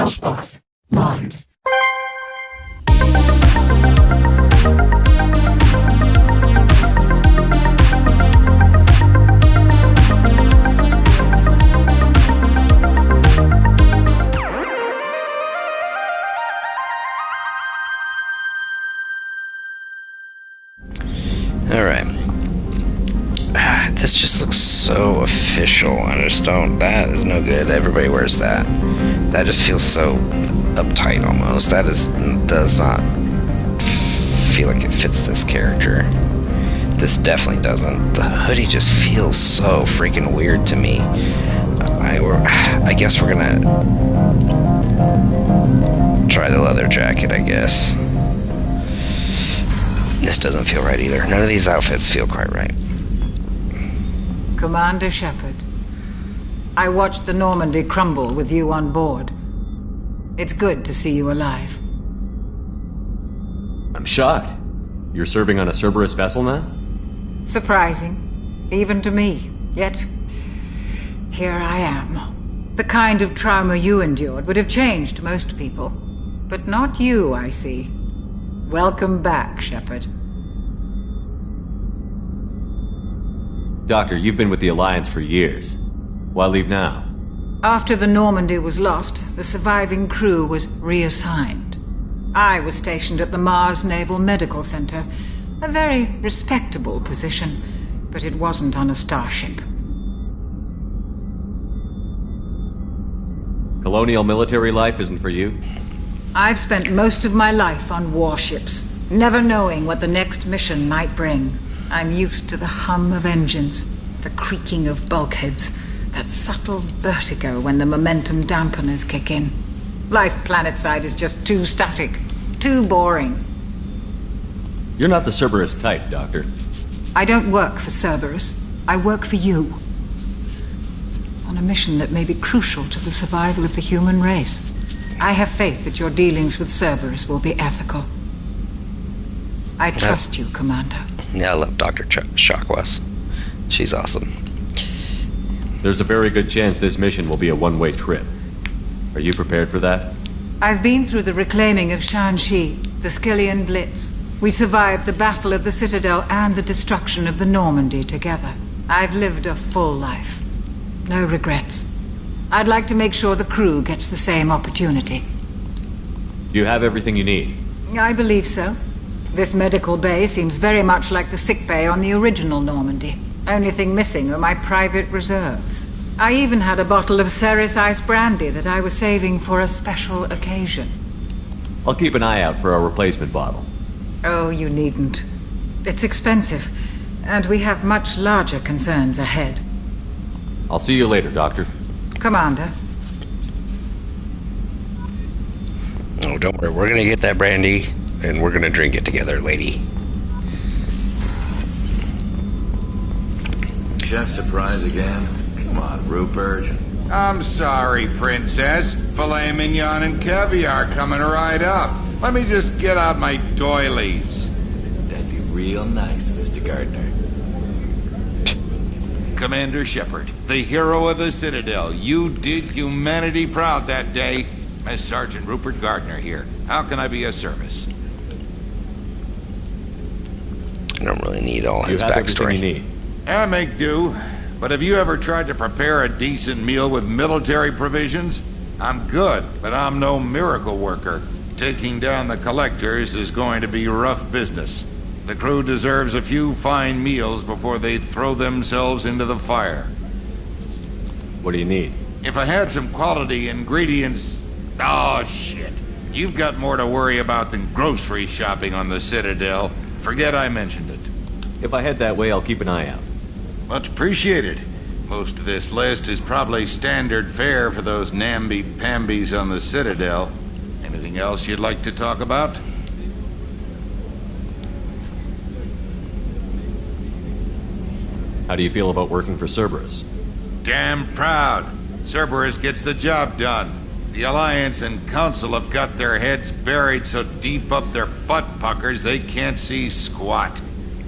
Hotspot locked. Alright. This just looks so official. I just don't. That is no good. Everybody wears that. That just feels so uptight almost. That does not feel like it fits this character. This definitely doesn't. The hoodie just feels so freaking weird to me. I guess we're gonna try the leather jacket, I guess. This doesn't feel right either. None of these outfits feel quite right. Commander Shepard, I watched the Normandy crumble with you on board. It's good to see you alive. I'm shocked. You're serving on a Cerberus vessel now? Surprising, even to me. Yet, here I am. The kind of trauma you endured would have changed most people. But not you, I see. Welcome back, Shepard. Doctor, you've been with the Alliance for years. Why leave now? After the Normandy was lost, the surviving crew was reassigned. I was stationed at the Mars Naval Medical Center, a very respectable position, but it wasn't on a starship. Colonial military life isn't for you? I've spent most of my life on warships, never knowing what the next mission might bring. I'm used to the hum of engines, the creaking of bulkheads, that subtle vertigo when the momentum dampeners kick in. Life planetside is just too static, too boring. You're not the Cerberus type, Doctor. I don't work for Cerberus. I work for you. On a mission that may be crucial to the survival of the human race. I have faith that your dealings with Cerberus will be ethical. I trust you, Commander. Yeah, I love Dr. Shockwest. She's awesome. There's a very good chance this mission will be a one-way trip. Are you prepared for that? I've been through the reclaiming of Shanxi, the Skillian Blitz. We survived the Battle of the Citadel and the destruction of the Normandy together. I've lived a full life. No regrets. I'd like to make sure the crew gets the same opportunity. Do you have everything you need? I believe so. This medical bay seems very much like the sick bay on the original Normandy. Only thing missing are my private reserves. I even had a bottle of Ceres Ice brandy that I was saving for a special occasion. I'll keep an eye out for a replacement bottle. Oh, you needn't. It's expensive, and we have much larger concerns ahead. I'll see you later, Doctor. Commander. Oh, don't worry. We're gonna get that brandy, and we're gonna drink it together, lady. Chef surprise again? Come on, Rupert. I'm sorry, Princess. Filet mignon and caviar coming right up. Let me just get out my doilies. That'd be real nice, Mr. Gardner. Commander Shepard, the hero of the Citadel. You did humanity proud that day. As Sergeant Rupert Gardner here. How can I be of service? I don't really need all his You have backstory. everything you need. I make do. But have you ever tried to prepare a decent meal with military provisions? I'm good, but I'm no miracle worker. Taking down the collectors is going to be rough business. The crew deserves a few fine meals before they throw themselves into the fire. What do you need? If I had some quality ingredients... Oh, shit. You've got more to worry about than grocery shopping on the Citadel. Forget I mentioned it. If I head that way, I'll keep an eye out. Much appreciated. Most of this list is probably standard fare for those namby-pambies on the Citadel. Anything else you'd like to talk about? How do you feel about working for Cerberus? Damn proud. Cerberus gets the job done. The Alliance and Council have got their heads buried so deep up their butt puckers they can't see squat.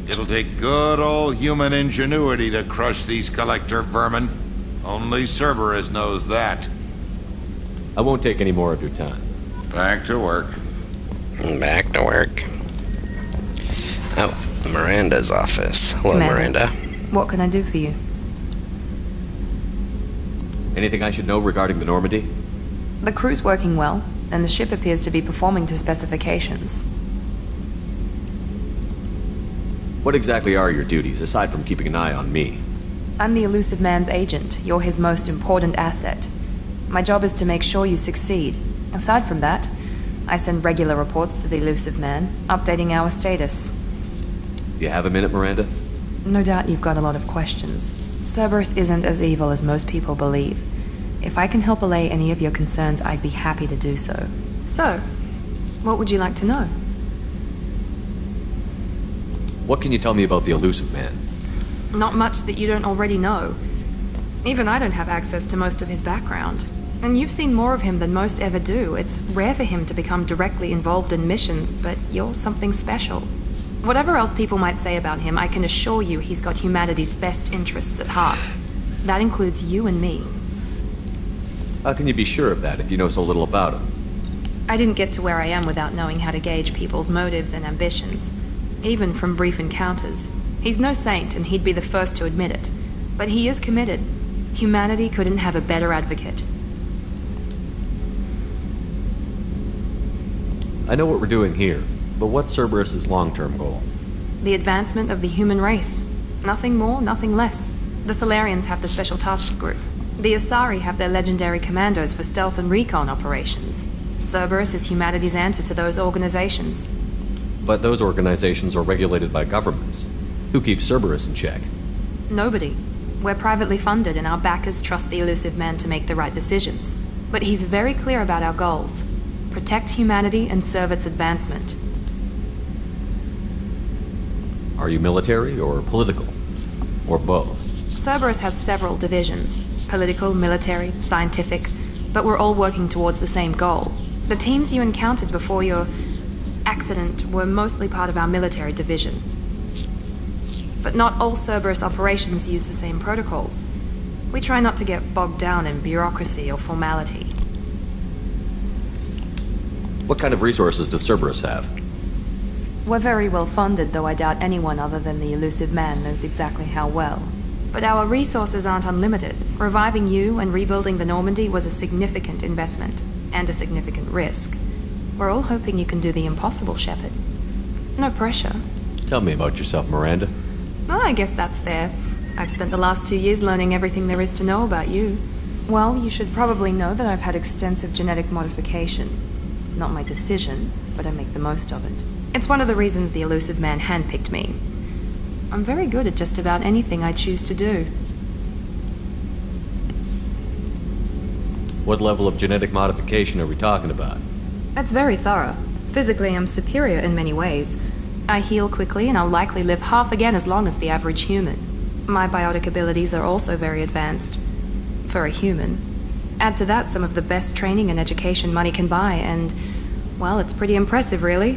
It'll take good old human ingenuity to crush these collector vermin. Only Cerberus knows that. I won't take any more of your time. Back to work. Back to work. Oh, Miranda's office. Hello, Commander. Miranda. What can I do for you? Anything I should know regarding the Normandy? The crew's working well, and the ship appears to be performing to specifications. What exactly are your duties, aside from keeping an eye on me? I'm the Elusive Man's agent. You're his most important asset. My job is to make sure you succeed. Aside from that, I send regular reports to the Elusive Man, updating our status. You have a minute, Miranda? No doubt you've got a lot of questions. Cerberus isn't as evil as most people believe. If I can help allay any of your concerns, I'd be happy to do so. So, what would you like to know? What can you tell me about the Elusive Man? Not much that you don't already know. Even I don't have access to most of his background. And you've seen more of him than most ever do. It's rare for him to become directly involved in missions, but you're something special. Whatever else people might say about him, I can assure you he's got humanity's best interests at heart. That includes you and me. How can you be sure of that if you know so little about him? I didn't get to where I am without knowing how to gauge people's motives and ambitions, even from brief encounters. He's no saint, and he'd be the first to admit it. But he is committed. Humanity couldn't have a better advocate. I know what we're doing here, but what's Cerberus' long-term goal? The advancement of the human race. Nothing more, nothing less. The Solarians have the Special Tasks Group. The Asari have their legendary commandos for stealth and recon operations. Cerberus is humanity's answer to those organizations. But those organizations are regulated by governments. Who keeps Cerberus in check? Nobody. We're privately funded and our backers trust the Elusive Man to make the right decisions. But he's very clear about our goals. Protect humanity and serve its advancement. Are you military or political? Or both? Cerberus has several divisions. Political, military, scientific. But we're all working towards the same goal. The teams you encountered before your accident were mostly part of our military division. But not all Cerberus operations use the same protocols. We try not to get bogged down in bureaucracy or formality. What kind of resources does Cerberus have? We're very well funded, though I doubt anyone other than the Elusive Man knows exactly how well. But our resources aren't unlimited. Reviving you and rebuilding the Normandy was a significant investment, and a significant risk. We're all hoping you can do the impossible, Shepard. No pressure. Tell me about yourself, Miranda. Oh, I guess that's fair. I've spent the last 2 years learning everything there is to know about you. Well, you should probably know that I've had extensive genetic modification. Not my decision, but I make the most of it. It's one of the reasons the Elusive Man handpicked me. I'm very good at just about anything I choose to do. What level of genetic modification are we talking about? That's very thorough. Physically, I'm superior in many ways. I heal quickly, and I'll likely live half again as long as the average human. My biotic abilities are also very advanced. For a human. Add to that some of the best training and education money can buy, and, well, it's pretty impressive, really.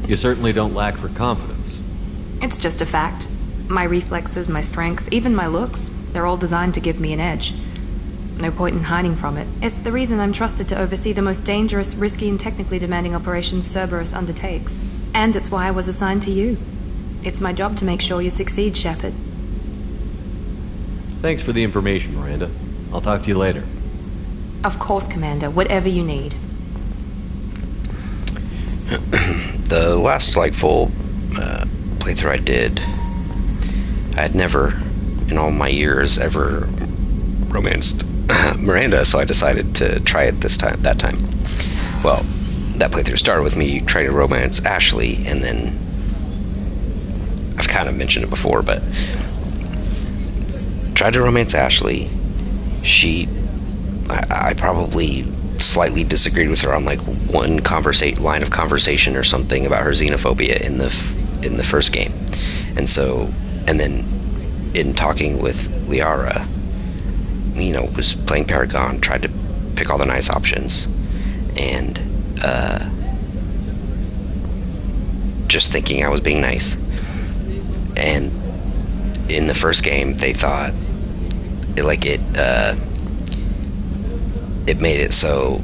You certainly don't lack for confidence. It's just a fact. My reflexes, my strength, even my looks, they're all designed to give me an edge. No point in hiding from it. It's the reason I'm trusted to oversee the most dangerous, risky, and technically demanding operations Cerberus undertakes. And it's why I was assigned to you. It's my job to make sure you succeed, Shepard. Thanks for the information, Miranda. I'll talk to you later. Of course, Commander. Whatever you need. The last, full playthrough I did, I had never, in all my years, ever romanced Miranda, so I decided to try it that time. Well, that playthrough started with me trying to romance Ashley, and then I've kind of mentioned it before, but tried to romance Ashley. I probably slightly disagreed with her on one line of conversation or something about her xenophobia in the first game, and then in talking with Liara, was playing Paragon, tried to pick all the nice options, and just thinking I was being nice. And in the first game, they thought it made it so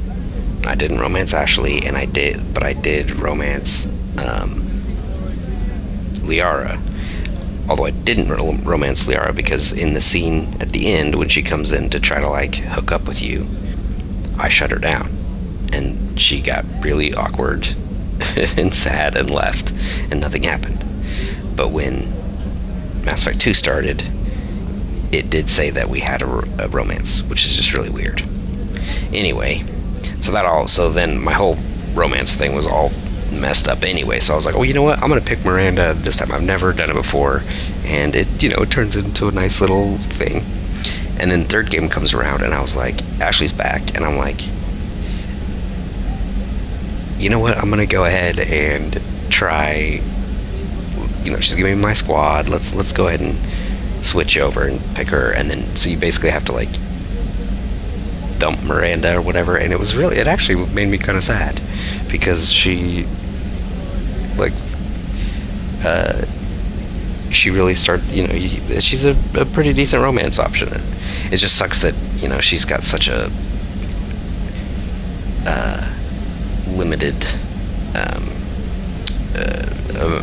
I didn't romance Ashley, and I did romance Liara. Although I didn't romance Liara because in the scene at the end when she comes in to try to like hook up with you, I shut her down, and she got really awkward and sad and left, and nothing happened. But when Mass Effect 2 started, it did say that we had a romance, which is just really weird. Anyway, so then my whole romance thing was all messed up anyway, so I was like, oh, you know what, I'm gonna pick Miranda this time. I've never done it before, and it turns into a nice little thing. And then third game comes around, and I was like, Ashley's back, and I'm like, you know what, I'm gonna go ahead and try, she's giving me my squad, let's go ahead and switch over and pick her. And then so you basically have to like dump Miranda or whatever, and it actually made me kind of sad because she really started, she's a pretty decent romance option. It just sucks that she's got such a limited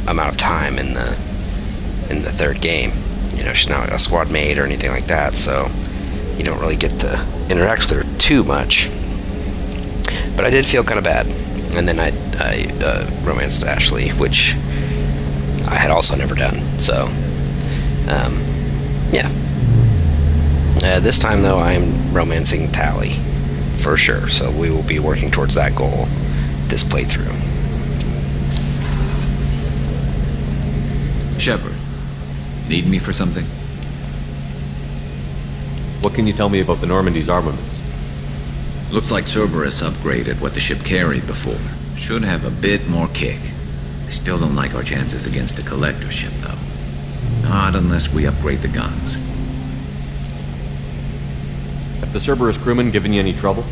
amount of time in the third game. She's not a squad mate or anything like that, so you don't really get to interact with her too much. But I did feel kind of bad. And then I romanced Ashley, which I had also never done. So, yeah. This time, though, I'm romancing Tally, for sure. So we will be working towards that goal this playthrough. Shepard, need me for something? What can you tell me about the Normandy's armaments? Looks like Cerberus upgraded what the ship carried before. Should have a bit more kick. I still don't like our chances against a collector ship, though. Not unless we upgrade the guns. Have the Cerberus crewmen given you any trouble?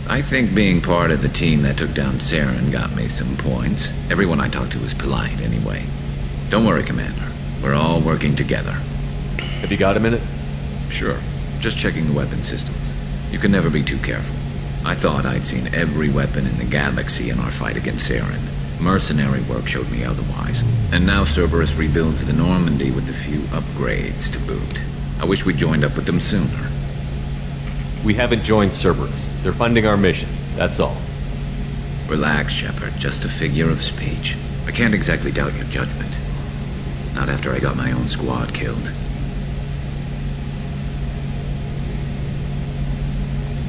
I think being part of the team that took down Saren got me some points. Everyone I talked to was polite, anyway. Don't worry, Commander. We're all working together. Have you got a minute? Sure. Just checking the weapon systems. You can never be too careful. I thought I'd seen every weapon in the galaxy in our fight against Saren. Mercenary work showed me otherwise. And now Cerberus rebuilds the Normandy with a few upgrades to boot. I wish we joined up with them sooner. We haven't joined Cerberus. They're funding our mission, that's all. Relax, Shepard. Just a figure of speech. I can't exactly doubt your judgment. Not after I got my own squad killed.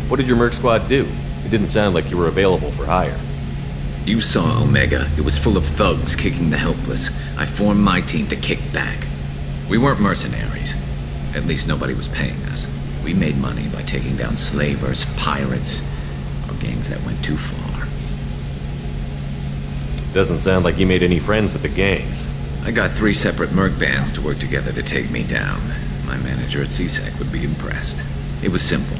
What did your merc squad do? It didn't sound like you were available for hire. You saw Omega. It was full of thugs kicking the helpless. I formed my team to kick back. We weren't mercenaries. At least nobody was paying us. We made money by taking down slavers, pirates, or gangs that went too far. Doesn't sound like you made any friends with the gangs. I got 3 separate merc bands to work together to take me down. My manager at CSEC would be impressed. It was simple.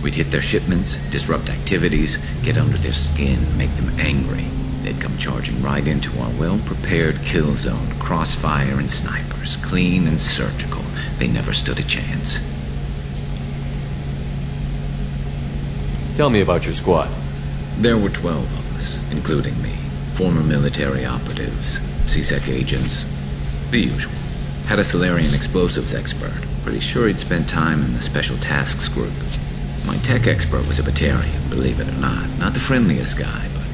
We'd hit their shipments, disrupt activities, get under their skin, make them angry. They'd come charging right into our well-prepared kill zone, crossfire and snipers, clean and surgical. They never stood a chance. Tell me about your squad. There were 12 of us, including me. Former military operatives, CSEC agents, the usual. Had a Solarian explosives expert. Pretty sure he'd spent time in the Special Tasks Group. My tech expert was a Batarian, believe it or not. Not the friendliest guy, but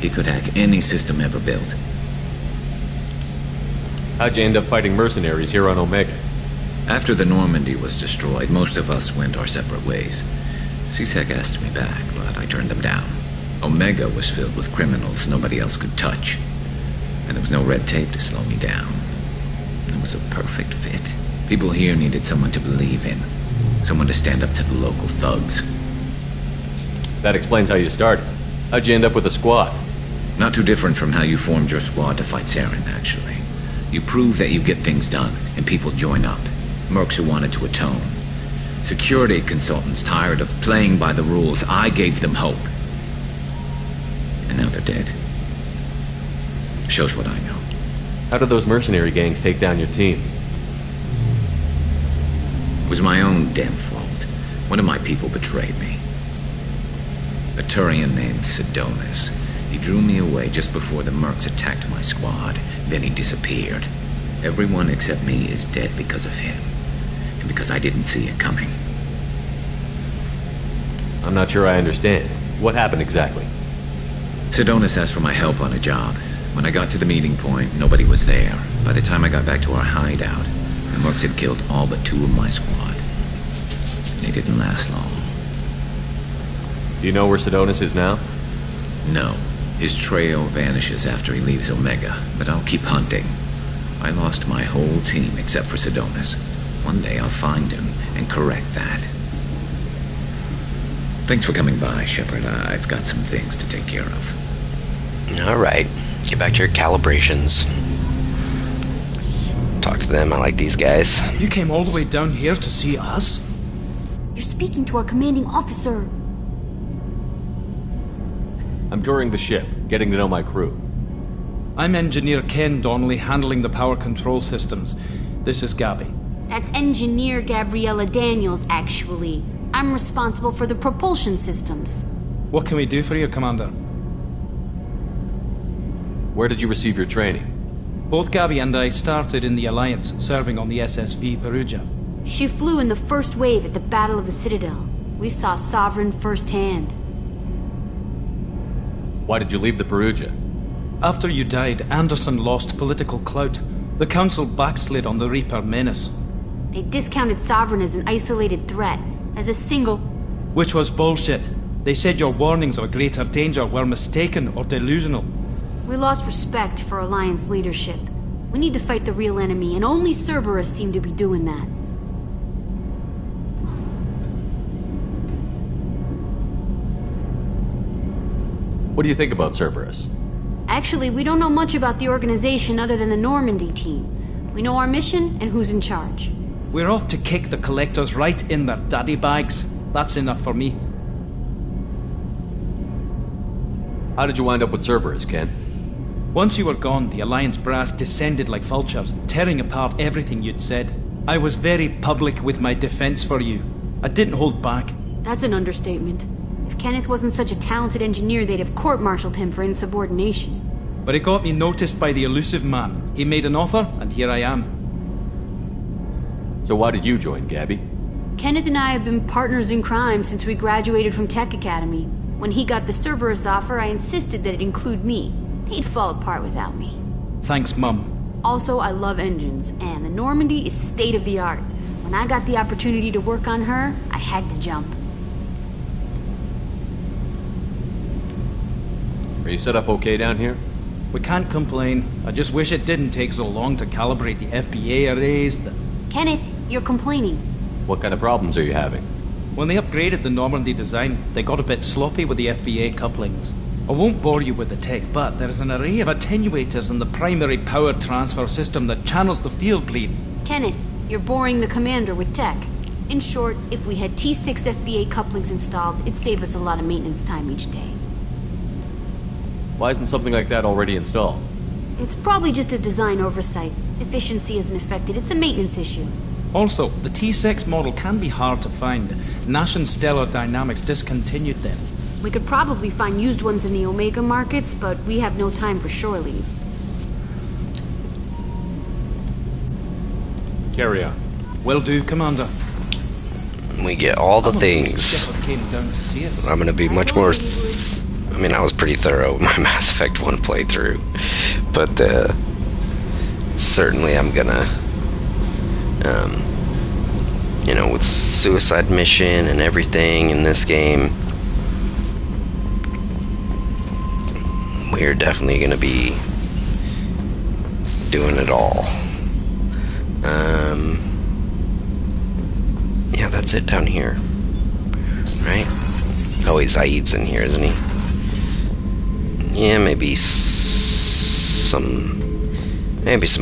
he could hack any system ever built. How'd you end up fighting mercenaries here on Omega? After the Normandy was destroyed, most of us went our separate ways. CSEC asked me back, but I turned them down. Omega was filled with criminals nobody else could touch. And there was no red tape to slow me down. It was a perfect fit. People here needed someone to believe in. Someone to stand up to the local thugs. That explains how you started. How'd you end up with a squad? Not too different from how you formed your squad to fight Saren, actually. You prove that you get things done, and people join up. Mercs who wanted to atone. Security consultants tired of playing by the rules. I gave them hope. And now they're dead. Shows what I know. How did those mercenary gangs take down your team? It was my own damn fault. One of my people betrayed me. A Turian named Sidonis. He drew me away just before the mercs attacked my squad. Then he disappeared. Everyone except me is dead because of him. And because I didn't see it coming. I'm not sure I understand. What happened exactly? Sidonis asked for my help on a job. When I got to the meeting point, nobody was there. By the time I got back to our hideout, the mercs had killed all but 2 of my squad. They didn't last long. Do you know where Sidonis is now? No. His trail vanishes after he leaves Omega, but I'll keep hunting. I lost my whole team except for Sidonis. One day I'll find him and correct that. Thanks for coming by, Shepard. I've got some things to take care of. Alright. Get back to your calibrations. Talk to them. I like these guys. You came all the way down here to see us? You're speaking to our commanding officer. I'm touring the ship, getting to know my crew. I'm Engineer Ken Donnelly, handling the power control systems. This is Gabby. That's Engineer Gabriella Daniels, actually. I'm responsible for the propulsion systems. What can we do for you, Commander? Where did you receive your training? Both Gabby and I started in the Alliance, serving on the SSV Perugia. She flew in the first wave at the Battle of the Citadel. We saw Sovereign firsthand. Why did you leave the Perugia? After you died, Anderson lost political clout. The Council backslid on the Reaper menace. They discounted Sovereign as an isolated threat, as a single... Which was bullshit. They said your warnings of a greater danger were mistaken or delusional. We lost respect for Alliance leadership. We need to fight the real enemy, and only Cerberus seem to be doing that. What do you think about Cerberus? Actually, we don't know much about the organization other than the Normandy team. We know our mission and who's in charge. We're off to kick the Collectors right in their daddy bags. That's enough for me. How did you wind up with Cerberus, Ken? Once you were gone, the Alliance brass descended like vultures, tearing apart everything you'd said. I was very public with my defense for you. I didn't hold back. That's an understatement. If Kenneth wasn't such a talented engineer, they'd have court-martialed him for insubordination. But it got me noticed by the elusive man. He made an offer, and here I am. So why did you join, Gabby? Kenneth and I have been partners in crime since we graduated from Tech Academy. When he got the Cerberus offer, I insisted that it include me. He'd fall apart without me. Thanks, Mum. Also, I love engines, and the Normandy is state-of-the-art. When I got the opportunity to work on her, I had to jump. Are you set up okay down here? We can't complain. I just wish it didn't take so long to calibrate the FBA arrays. Kenneth, you're complaining. What kind of problems are you having? When they upgraded the Normandy design, they got a bit sloppy with the FBA couplings. I won't bore you with the tech, but there is an array of attenuators in the primary power transfer system that channels the field bleed. Kenneth, you're boring the commander with tech. In short, if we had T6 FBA couplings installed, it'd save us a lot of maintenance time each day. Why isn't something like that already installed? It's probably just a design oversight. Efficiency isn't affected, it's a maintenance issue. Also, the T6 model can be hard to find. Nash and Stellar Dynamics discontinued them. We could probably find used ones in the Omega markets, but we have no time for shore leave. Carry on. Will do, Commander. We get all the things. Shepard came down to see us. I'm gonna be much more... I mean, I was pretty thorough with my Mass Effect 1 playthrough. But, certainly I'm gonna... you know, with Suicide Mission and everything in this game, we're definitely gonna be doing it all. Yeah, that's it down here. Right? Oh, wait, Zaid's in here, isn't he? Yeah, maybe some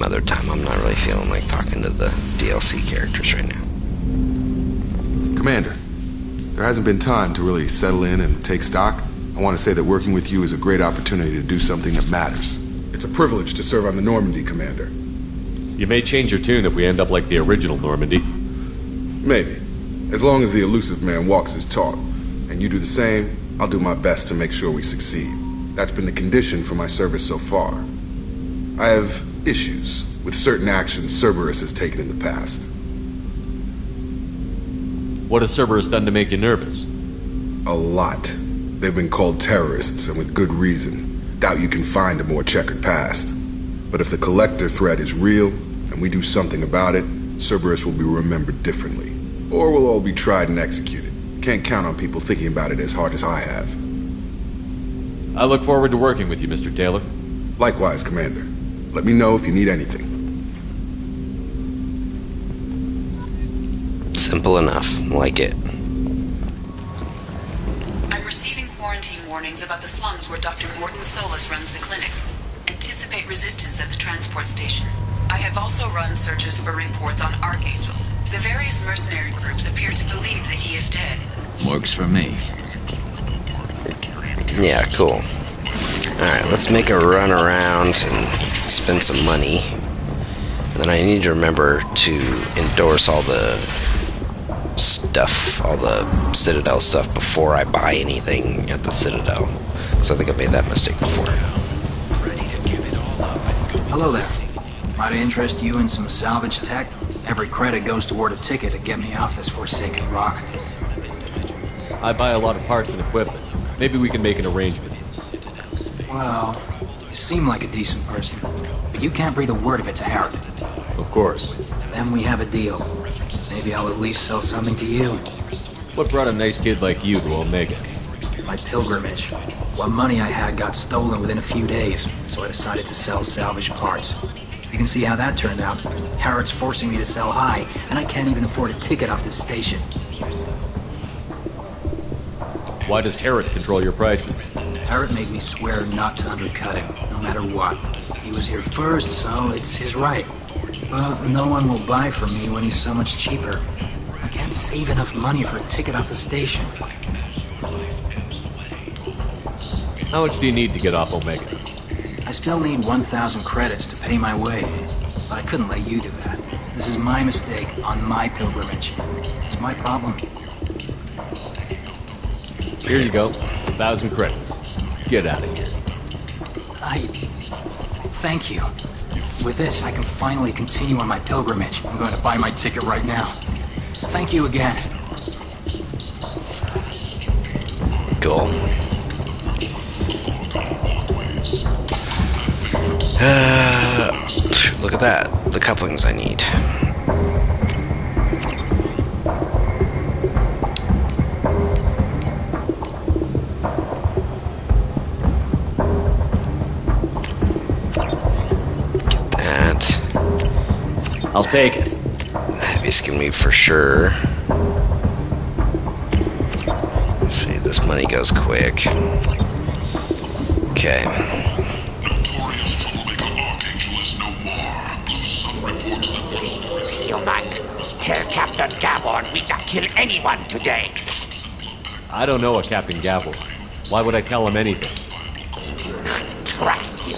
other time. I'm not really feeling like talking to the DLC characters right now. Commander, there hasn't been time to really settle in and take stock. I want to say that working with you is a great opportunity to do something that matters. It's a privilege to serve on the Normandy, Commander. You may change your tune if we end up like the original Normandy. Maybe. As long as the elusive man walks his talk, and you do the same, I'll do my best to make sure we succeed. That's been the condition for my service so far. I have issues with certain actions Cerberus has taken in the past. What has Cerberus done to make you nervous? A lot. They've been called terrorists, and with good reason. Doubt you can find a more checkered past. But if the Collector threat is real, and we do something about it, Cerberus will be remembered differently. Or we'll all be tried and executed. Can't count on people thinking about it as hard as I have. I look forward to working with you, Mr. Taylor. Likewise, Commander. Let me know if you need anything. Simple enough. Like it. I'm receiving quarantine warnings about the slums where Dr. Mordin Solus runs the clinic. Anticipate resistance at the transport station. I have also run searches for reports on Archangel. The various mercenary groups appear to believe that he is dead. Works for me. Yeah, cool. Alright, let's make a run around and spend some money. And then I need to remember to endorse all the stuff, all the Citadel stuff before I buy anything at the Citadel. Because I think I made that mistake before. Hello there. Might interest you in some salvage tech? Every credit goes toward a ticket to get me off this forsaken rock. I buy a lot of parts and equipment. Maybe we can make an arrangement. Well, you seem like a decent person, but you can't breathe a word of it to Harrod. Of course. Then we have a deal. Maybe I'll at least sell something to you. What brought a nice kid like you to Omega? My pilgrimage. What money I had got stolen within a few days, so I decided to sell salvage parts. You can see how that turned out. Harrod's forcing me to sell high, and I can't even afford a ticket off this station. Why does Harrod control your prices? Harrod made me swear not to undercut him, no matter what. He was here first, so it's his right. But no one will buy from me when he's so much cheaper. I can't save enough money for a ticket off the station. How much do you need to get off Omega? I still need 1,000 credits to pay my way, but I couldn't let you do that. This is my mistake on my pilgrimage. It's my problem. Here you go. 1,000 credits. Get out of here. Thank you. With this, I can finally continue on my pilgrimage. I'm going to buy my ticket right now. Thank you again. Cool. Look at that. The couplings I need. Get that. I'll take it. Heavy's gonna be for sure. Let's see, this money goes quick. Okay. Human, tell Captain Gavon we not kill anyone today. I don't know a Captain Gavon. Why would I tell him anything? I trust you.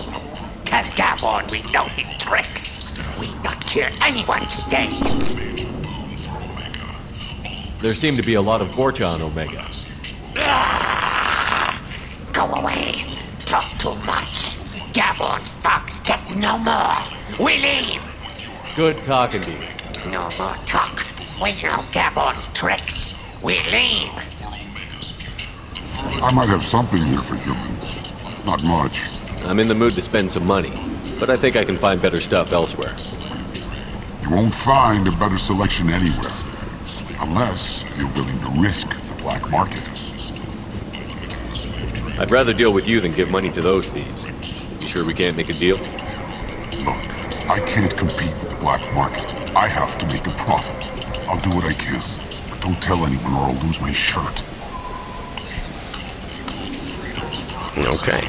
Tell Gavon we know his tricks. We not kill anyone today. There seem to be a lot of Gorcha on Omega. Go away. Talk too much. Gavon's thugs get no more. We leave. Good talking to you. No more talk. We know Gavon's tricks. We leave. I might have something here for humans. Not much. I'm in the mood to spend some money, but I think I can find better stuff elsewhere. You won't find a better selection anywhere. Unless you're willing to risk the black market. I'd rather deal with you than give money to those thieves. You sure we can't make a deal? Look, I can't compete with the black market. I have to make a profit. I'll do what I can. But don't tell anyone or I'll lose my shirt. Okay.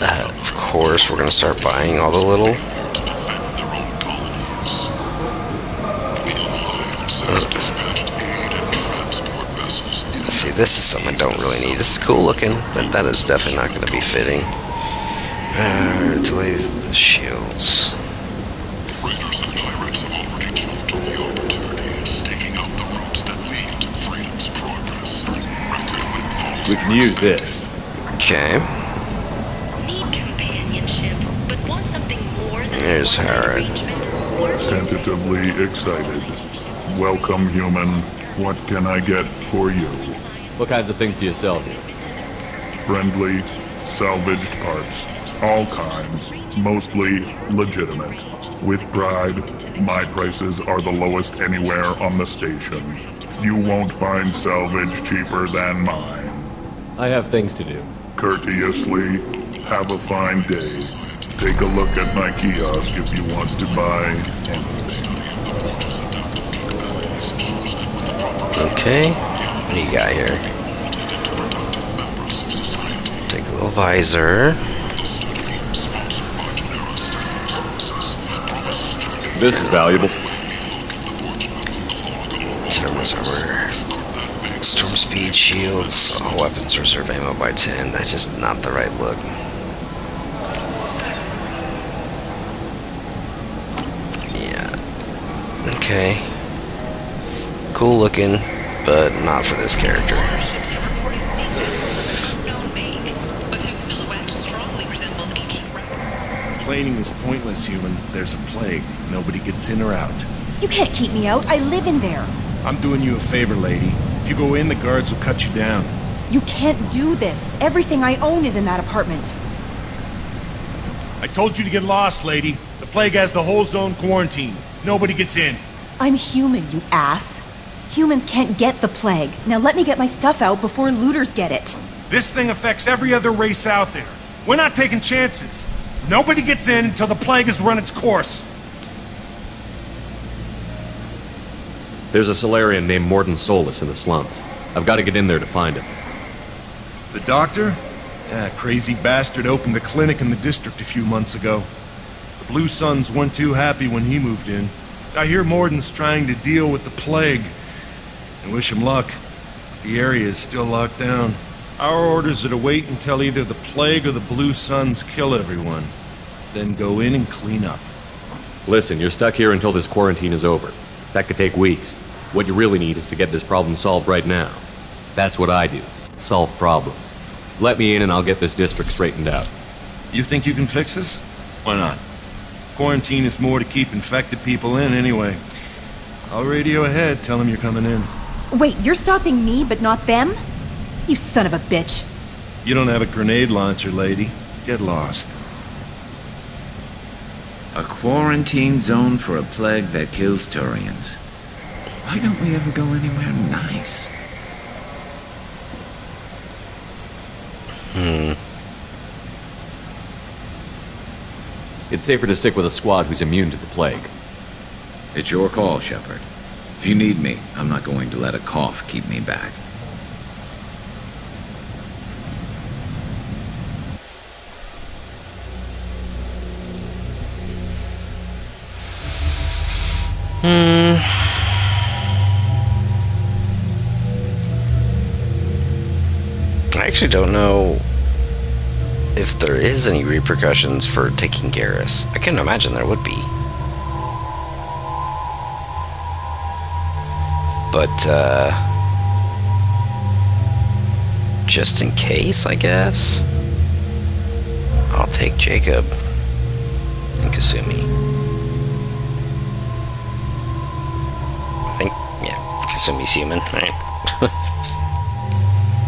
Of course, we're gonna start buying all the little... See, this is something I don't really need. It's cool looking, but that is definitely not going to be fitting. Delay the shields. We can use this. Okay. Need companionship, but want something more than There's Harrod. Tentatively excited. Welcome, human. What can I get for you? What kinds of things do you sell here? Friendly, salvaged parts. All kinds. Mostly legitimate. With pride, my prices are the lowest anywhere on the station. You won't find salvage cheaper than mine. I have things to do. Courteously, have a fine day. Take a look at my kiosk if you want to buy anything. Okay. What do you got here? Take a little visor. This is valuable. Thermos armor. Storm speed shields. All weapons reserve ammo by 10. That's just not the right look. Yeah. Okay. Cool looking, but not for this character. Complaining is pointless, human. There's a plague. Nobody gets in or out. You can't keep me out. I live in there. I'm doing you a favor, lady. If you go in, the guards will cut you down. You can't do this. Everything I own is in that apartment. I told you to get lost, lady. The plague has the whole zone quarantined. Nobody gets in. I'm human, you ass. Humans can't get the plague. Now let me get my stuff out before looters get it. This thing affects every other race out there. We're not taking chances. Nobody gets in until the plague has run its course. There's a Solarian named Mordin Solus in the slums. I've got to get in there to find him. The doctor? Yeah, crazy bastard opened a clinic in the district a few months ago. The Blue Suns weren't too happy when he moved in. I hear Mordin's trying to deal with the plague. I wish him luck. The area is still locked down. Our orders are to wait until either the plague or the Blue Suns kill everyone. Then go in and clean up. Listen, you're stuck here until this quarantine is over. That could take weeks. What you really need is to get this problem solved right now. That's what I do. Solve problems. Let me in and I'll get this district straightened out. You think you can fix this? Why not? Quarantine is more to keep infected people in anyway. I'll radio ahead, tell them you're coming in. Wait, you're stopping me, but not them? You son of a bitch. You don't have a grenade launcher, lady. Get lost. A quarantine zone for a plague that kills Turians. Why don't we ever go anywhere nice? It's safer to stick with a squad who's immune to the plague. It's your call, Shepard. If you need me, I'm not going to let a cough keep me back. I actually don't know if there is any repercussions for taking Garrus. I can imagine there would be. But, just in case, I guess, I'll take Jacob and Kasumi. I think, yeah, Kasumi's human, right?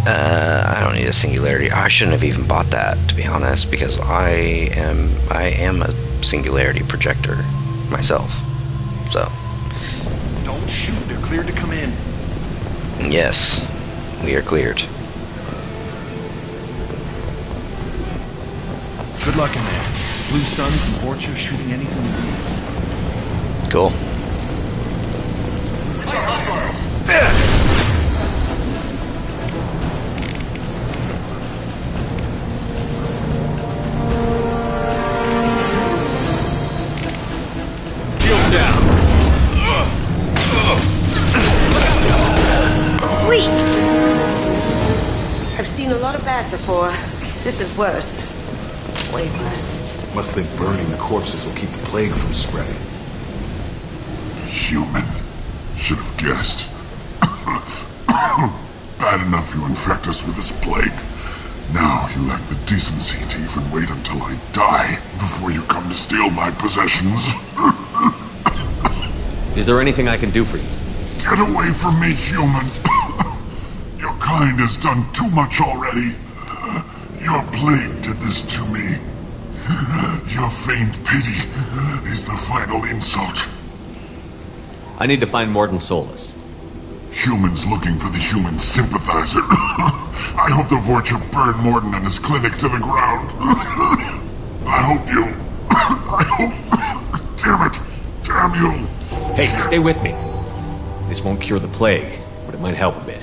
I don't need a singularity. I shouldn't have even bought that, to be honest, because I am a singularity projector myself. So. Don't shoot. They're cleared to come in. Yes, we are cleared. Good luck in there. Blue Suns and Vorcha shooting anything that moves. Cool. I've seen a lot of bad before. This is worse. Way worse. Must think burning the corpses will keep the plague from spreading. Human. Should have guessed. Bad enough you infect us with this plague. Now you lack the decency to even wait until I die before you come to steal my possessions. Is there anything I can do for you? Get away from me, human. Your kind has done too much already. Your plague did this to me. Your faint pity is the final insult. I need to find Mordin Solus. Humans looking for the human sympathizer. I hope the Vorcha burned Mordin and his clinic to the ground. I hope you... I hope... Damn it! Damn you! Hey, stay with me. This won't cure the plague, but it might help a bit.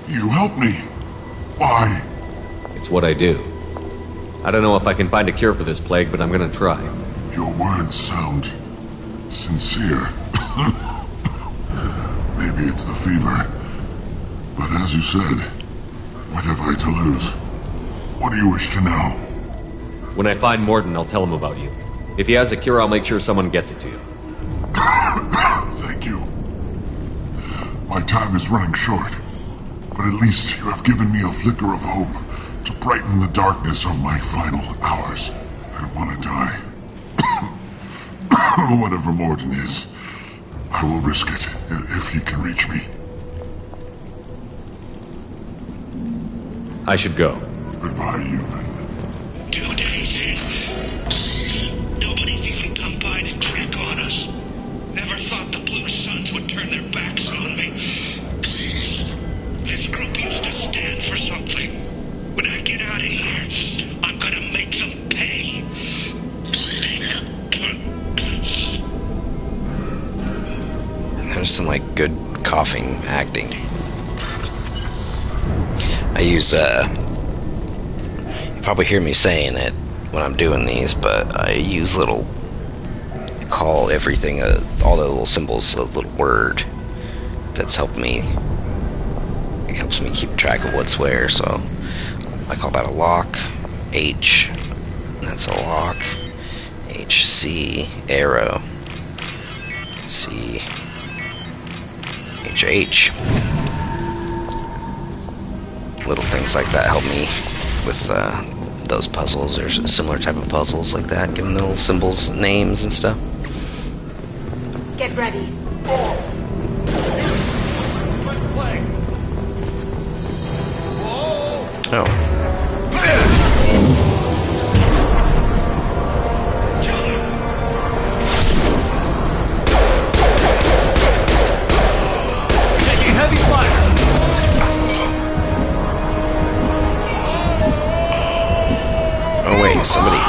You helped me. Why? It's what I do. I don't know if I can find a cure for this plague, but I'm gonna try. Your words sound sincere. Maybe it's the fever. But as you said, what have I to lose? What do you wish to know? When I find Mordin, I'll tell him about you. If he has a cure, I'll make sure someone gets it to you. Thank you. My time is running short, but at least you have given me a flicker of hope to brighten the darkness of my final hours. I don't want to die. Whatever Mordin is, I will risk it if he can reach me. I should go. Goodbye, human. 2 days in. Nobody's even come by to check on us. Never thought the Blue Suns would turn their backs on me. This group used to stand for something. When I get out of here, I'm gonna make them pay. There's some, like, good coughing acting. I use, you probably hear me saying it when I'm doing these, but I use call everything, all the little symbols a little word. That's helped me. It helps me keep track of what's where, so I call that a lock. H, that's a lock. H, C, arrow. C, H, H. Little things like that help me with those puzzles or similar type of puzzles like that, giving the little symbols names and stuff. Get ready. Oh. Taking heavy fire. Oh wait, somebody.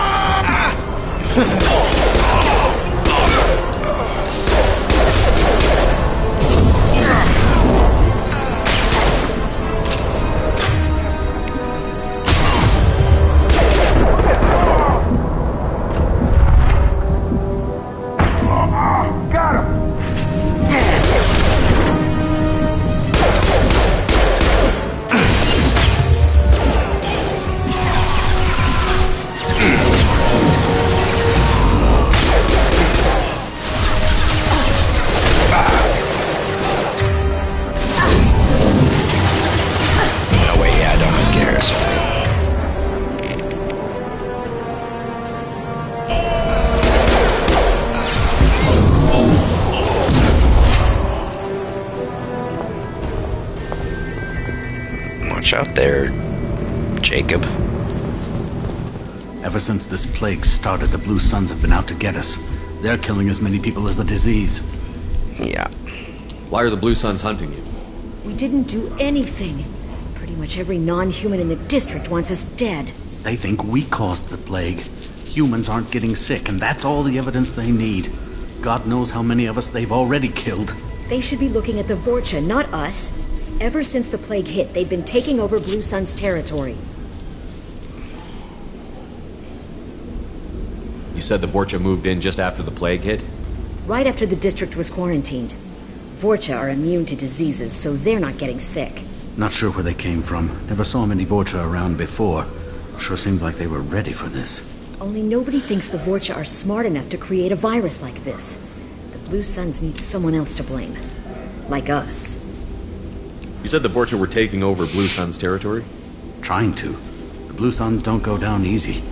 Watch out there, Jacob. Ever since this plague started, the Blue Suns have been out to get us. They're killing as many people as the disease. Yeah. Why are the Blue Suns hunting you? We didn't do anything. Pretty much every non-human in the district wants us dead. They think we caused the plague. Humans aren't getting sick, and that's all the evidence they need. God knows how many of us they've already killed. They should be looking at the Vorcha, not us. Ever since the plague hit, they've been taking over Blue Sun's territory. You said the Vorcha moved in just after the plague hit? Right after the district was quarantined. Vorcha are immune to diseases, so they're not getting sick. Not sure where they came from. Never saw many Vorcha around before. Sure seemed like they were ready for this. Only nobody thinks the Vorcha are smart enough to create a virus like this. The Blue Suns need someone else to blame. Like us. You said the Vorcha were taking over Blue Sun's territory? Trying to. The Blue Suns don't go down easy.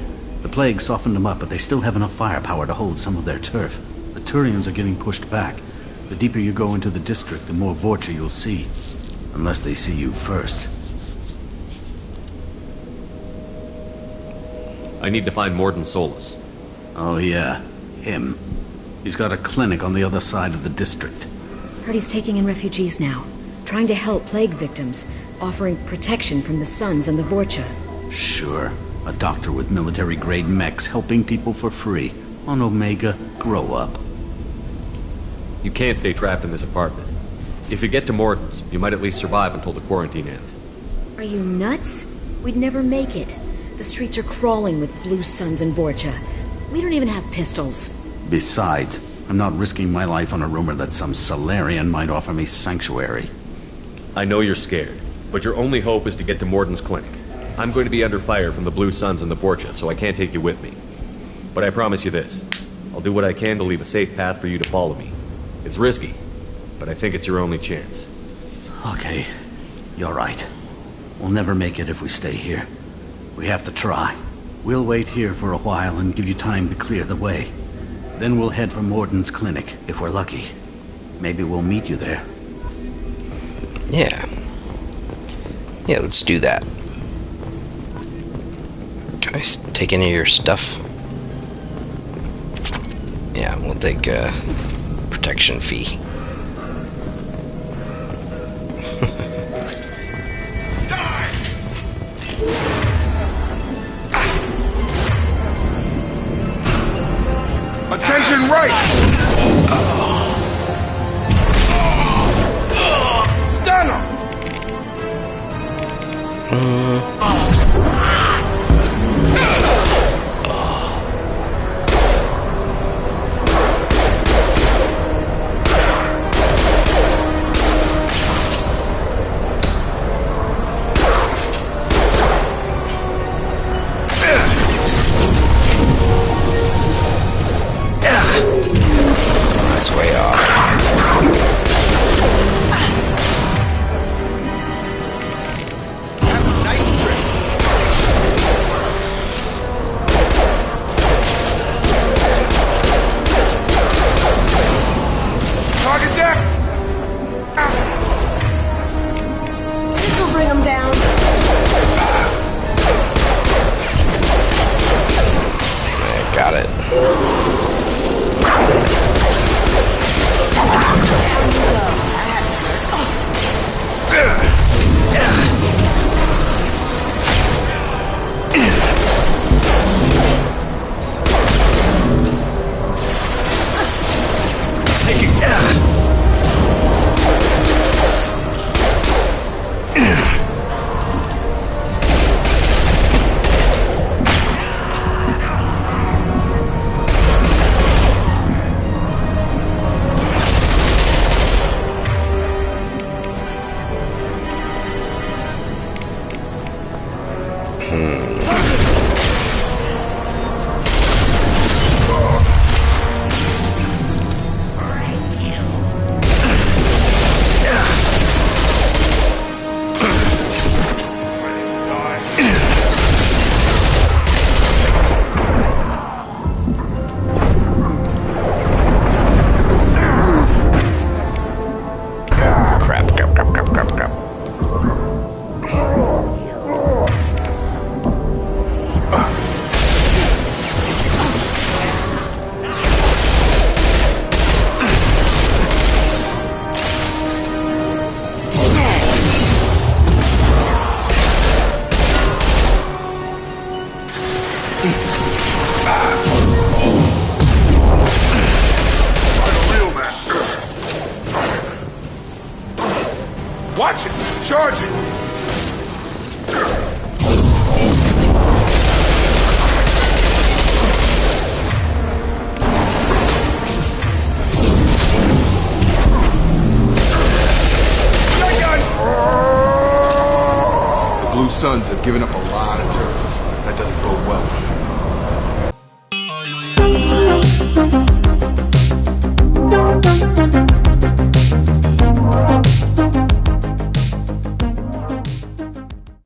The plague softened them up, but they still have enough firepower to hold some of their turf. The Turians are getting pushed back. The deeper you go into the district, the more Vorcha you'll see. Unless they see you first. I need to find Mordin Solus. Oh yeah, him. He's got a clinic on the other side of the district. Heard he's taking in refugees now. Trying to help plague victims. Offering protection from the Suns and the Vorcha. Sure. A doctor with military-grade mechs helping people for free. On Omega, grow up. You can't stay trapped in this apartment. If you get to Mordin's, you might at least survive until the quarantine ends. Are you nuts? We'd never make it. The streets are crawling with Blue Suns and Vorcha. We don't even have pistols. Besides, I'm not risking my life on a rumor that some Solarian might offer me sanctuary. I know you're scared, but your only hope is to get to Mordin's clinic. I'm going to be under fire from the Blue Suns and the Vorcha, so I can't take you with me. But I promise you this. I'll do what I can to leave a safe path for you to follow me. It's risky, but I think it's your only chance. Okay, you're right. We'll never make it if we stay here. We have to try. We'll wait here for a while and give you time to clear the way. Then we'll head for Mordin's clinic, if we're lucky. Maybe we'll meet you there. Yeah. Yeah, let's do that. Can I take any of your stuff? Yeah, we'll take a protection fee. Attention right! Stun him! That's way off. Nice trick. Target deck! This will bring him down. I got it. Watch it! Charge it! The Blue Suns have given up a lot of turf. That doesn't bode well for them. Shepard.